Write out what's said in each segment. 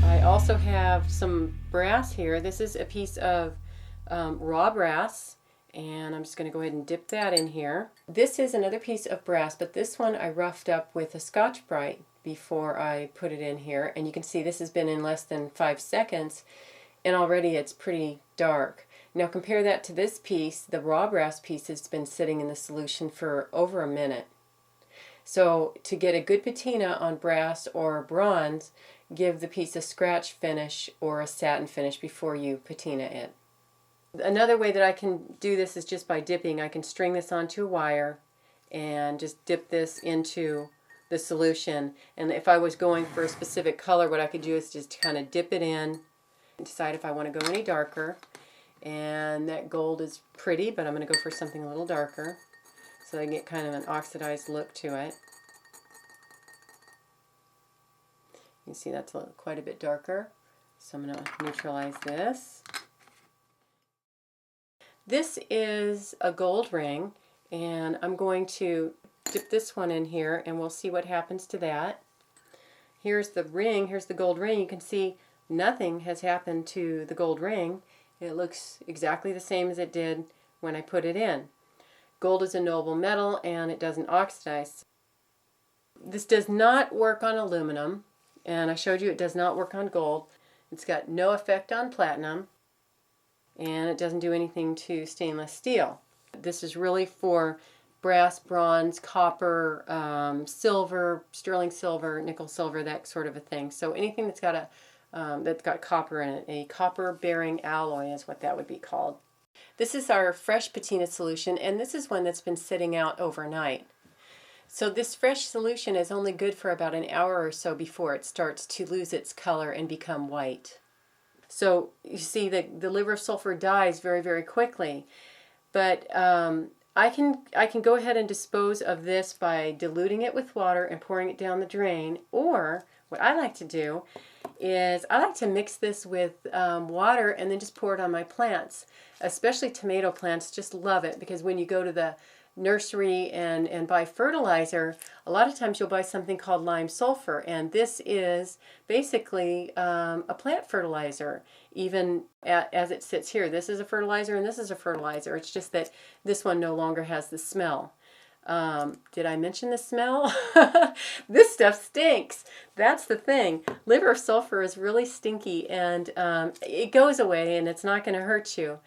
I also have some brass here. This is a piece of raw brass, and I'm just going to go ahead and dip that in here. This is another piece of brass, but this one I roughed up with a Scotch-Brite before I put it in here, and you can see this has been in less than 5 seconds, and already it's pretty dark. Now compare that to this piece. The raw brass piece has been sitting in the solution for over a minute. So to get a good patina on brass or bronze, give the piece a scratch finish or a satin finish before you patina it. Another way that I can do this is just by dipping. I can string this onto a wire and just dip this into the solution. And if I was going for a specific color, what I could do is just kind of dip it in and decide if I want to go any darker. And that gold is pretty, but I'm going to go for something a little darker so I get kind of an oxidized look to it. You can see that's quite a bit darker. So I'm going to neutralize this. This is a gold ring, and I'm going to dip this one in here, and we'll see what happens to that. Here's the ring, here's the gold ring. You can see nothing has happened to the gold ring. It looks exactly the same as it did when I put it in. Gold is a noble metal and it doesn't oxidize. This does not work on aluminum, and I showed you it does not work on gold. It's got no effect on platinum, and it doesn't do anything to stainless steel. This is really for brass, bronze, copper, silver, sterling silver, nickel silver, that sort of a thing. So anything that's got copper in it, a copper-bearing alloy is what that would be called. This is our fresh patina solution, and this is one that's been sitting out overnight. So this fresh solution is only good for about an hour or so before it starts to lose its color and become white. So you see that the liver of sulfur dies very, very quickly. But I can go ahead and dispose of this by diluting it with water and pouring it down the drain. Or what I like to do is I like to mix this with water and then just pour it on my plants. Especially tomato plants, just love it, because when you go to the nursery and buy fertilizer, a lot of times you'll buy something called lime sulfur, and this is basically a plant fertilizer. Even as it sits here, this is a fertilizer and this is a fertilizer. It's just that this one no longer has the smell. Did I mention the smell? This stuff stinks. That's the thing. Liver of sulfur is really stinky, and it goes away and it's not going to hurt you.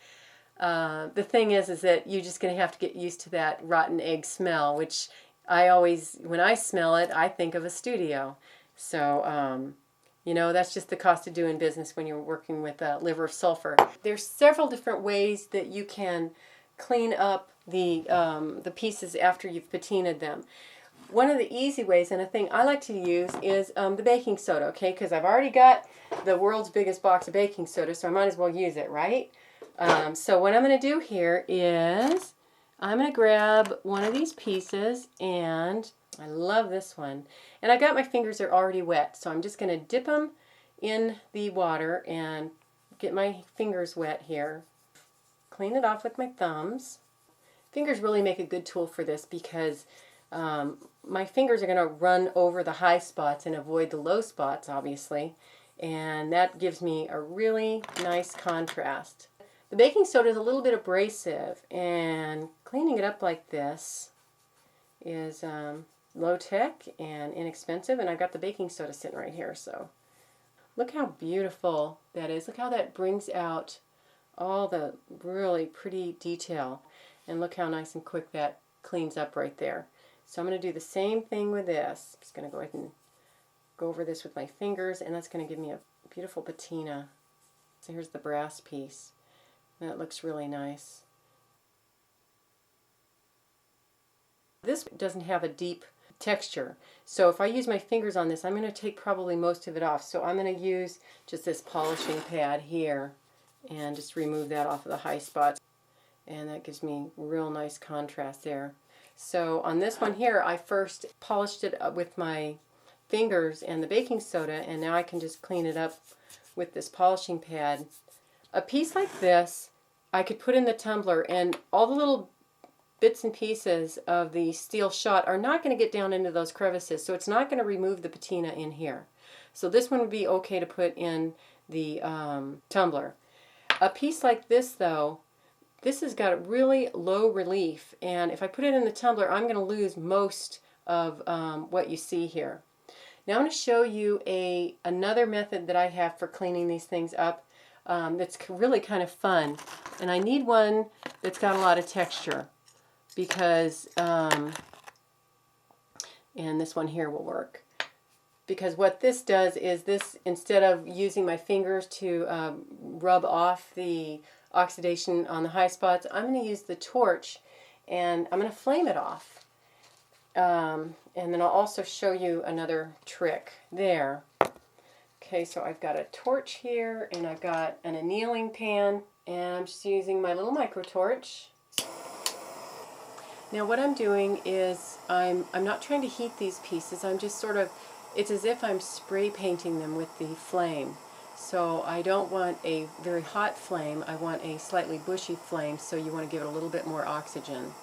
The thing is that you're just going to have to get used to that rotten egg smell, which I always, when I smell it, I think of a studio. So, you know, that's just the cost of doing business when you're working with liver of sulfur. There's several different ways that you can clean up the pieces after you've patinaed them. One of the easy ways, and a thing I like to use, is the baking soda, okay? Because I've already got the world's biggest box of baking soda, so I might as well use it, right? So what I'm going to do here is I'm going to grab one of these pieces, and I love this one. And I got my fingers are already wet, so I'm just going to dip them in the water and get my fingers wet here. Clean it off with my thumbs. Fingers really make a good tool for this because my fingers are going to run over the high spots and avoid the low spots, obviously. And that gives me a really nice contrast. The baking soda is a little bit abrasive, and cleaning it up like this is low tech and inexpensive, and I've got the baking soda sitting right here. So look how beautiful that is. Look how that brings out all the really pretty detail, and look how nice and quick that cleans up right there. So I'm going to do the same thing with this. I'm just going to go ahead and go over this with my fingers, and that's going to give me a beautiful patina. So here's the brass piece. That looks really nice. This doesn't have a deep texture, so if I use my fingers on this, I'm going to take probably most of it off. So I'm going to use just this polishing pad here and just remove that off of the high spots, and that gives me real nice contrast there. So on this one here, I first polished it up with my fingers and the baking soda, and now I can just clean it up with this polishing pad. A piece like this I could put in the tumbler, and all the little bits and pieces of the steel shot are not going to get down into those crevices, so it's not going to remove the patina in here. So this one would be okay to put in the tumbler. A piece like this, though, this has got really low relief, and if I put it in the tumbler, I'm going to lose most of what you see here. Now I'm going to show you another method that I have for cleaning these things up that's really kind of fun. And I need one that's got a lot of texture because, and this one here will work. Because what this does is this, instead of using my fingers to rub off the oxidation on the high spots, I'm going to use the torch and I'm going to flame it off. And then I'll also show you another trick there. Okay, so I've got a torch here and I've got an annealing pan and I'm just using my little micro torch. Now what I'm doing is I'm not trying to heat these pieces, I'm just sort of, it's as if I'm spray painting them with the flame. So I don't want a very hot flame, I want a slightly bushy flame, so you want to give it a little bit more oxygen.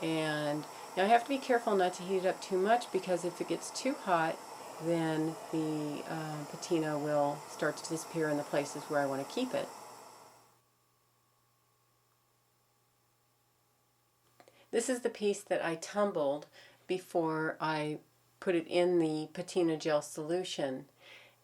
And now I have to be careful not to heat it up too much, because if it gets too hot, then the patina will start to disappear in the places where I want to keep it. This is the piece that I tumbled before I put it in the Patina Gel solution,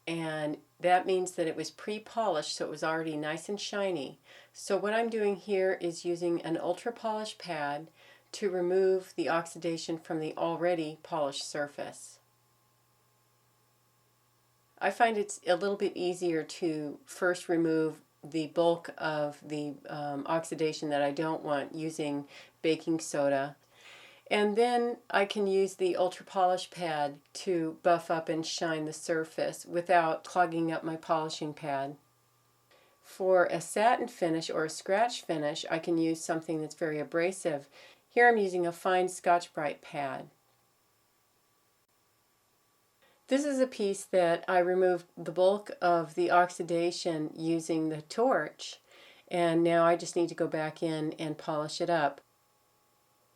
and that means that it was pre-polished, so it was already nice and shiny. So what I'm doing here is using an ultra polish pad to remove the oxidation from the already polished surface. I find it's a little bit easier to first remove the bulk of the oxidation that I don't want using baking soda. And then I can use the ultra polish pad to buff up and shine the surface without clogging up my polishing pad. For a satin finish or a scratch finish, I can use something that's very abrasive. Here I'm using a fine Scotch-Brite pad. This is a piece that I removed the bulk of the oxidation using the torch, and now I just need to go back in and polish it up.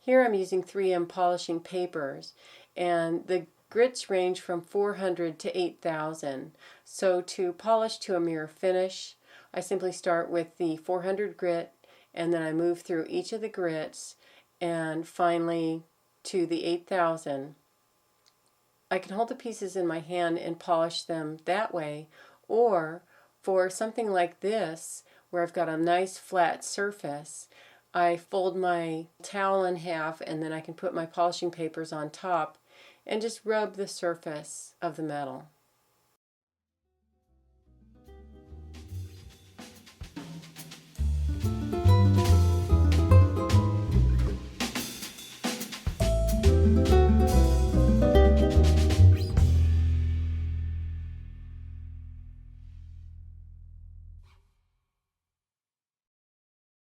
Here I'm using 3M polishing papers, and the grits range from 400 to 8,000. So to polish to a mirror finish, I simply start with the 400 grit, and then I move through each of the grits, and finally to the 8,000. I can hold the pieces in my hand and polish them that way, or for something like this, where I've got a nice flat surface, I fold my towel in half and then I can put my polishing papers on top and just rub the surface of the metal.